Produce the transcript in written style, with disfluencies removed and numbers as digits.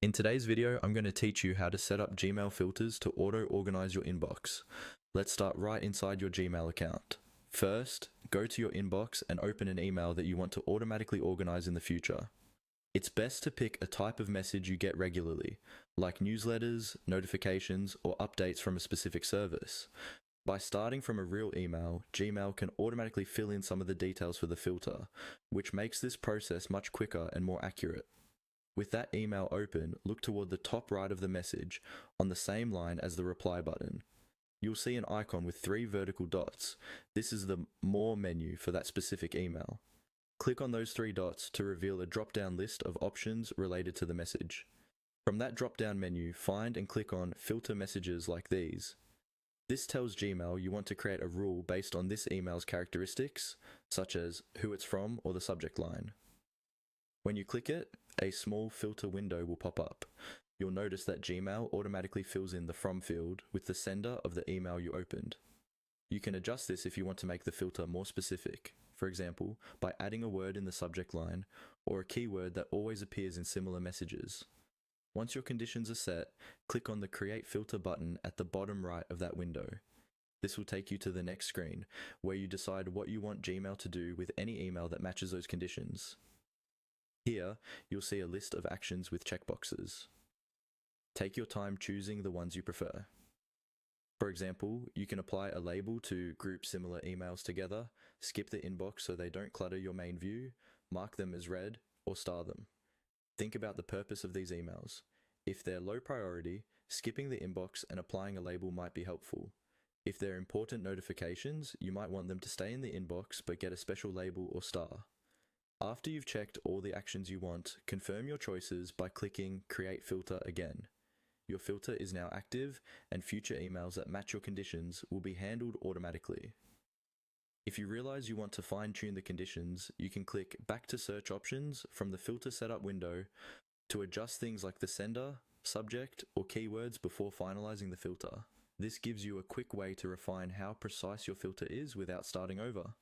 In today's video, I'm going to teach you how to set up Gmail filters to auto-organize your inbox. Let's start right inside your Gmail account. First, go to your inbox and open an email that you want to automatically organize in the future. It's best to pick a type of message you get regularly, like newsletters, notifications, or updates from a specific service. By starting from a real email, Gmail can automatically fill in some of the details for the filter, which makes this process much quicker and more accurate. With that email open, look toward the top right of the message, on the same line as the reply button. You'll see an icon with 3 vertical dots. This is the More menu for that specific email. Click on those 3 dots to reveal a drop-down list of options related to the message. From that drop-down menu, find and click on Filter Messages like these. This tells Gmail you want to create a rule based on this email's characteristics, such as who it's from or the subject line. When you click it, a small filter window will pop up. You'll notice that Gmail automatically fills in the From field with the sender of the email you opened. You can adjust this if you want to make the filter more specific, for example, by adding a word in the subject line or a keyword that always appears in similar messages. Once your conditions are set, click on the Create Filter button at the bottom right of that window. This will take you to the next screen, where you decide what you want Gmail to do with any email that matches those conditions. Here, you'll see a list of actions with checkboxes. Take your time choosing the ones you prefer. For example, you can apply a label to group similar emails together, skip the inbox so they don't clutter your main view, mark them as read, or star them. Think about the purpose of these emails. If they're low priority, skipping the inbox and applying a label might be helpful. If they're important notifications, you might want them to stay in the inbox but get a special label or star. After you've checked all the actions you want, confirm your choices by clicking Create Filter again. Your filter is now active, and future emails that match your conditions will be handled automatically. If you realize you want to fine-tune the conditions, you can click Back to Search Options from the Filter Setup window to adjust things like the sender, subject, or keywords before finalizing the filter. This gives you a quick way to refine how precise your filter is without starting over.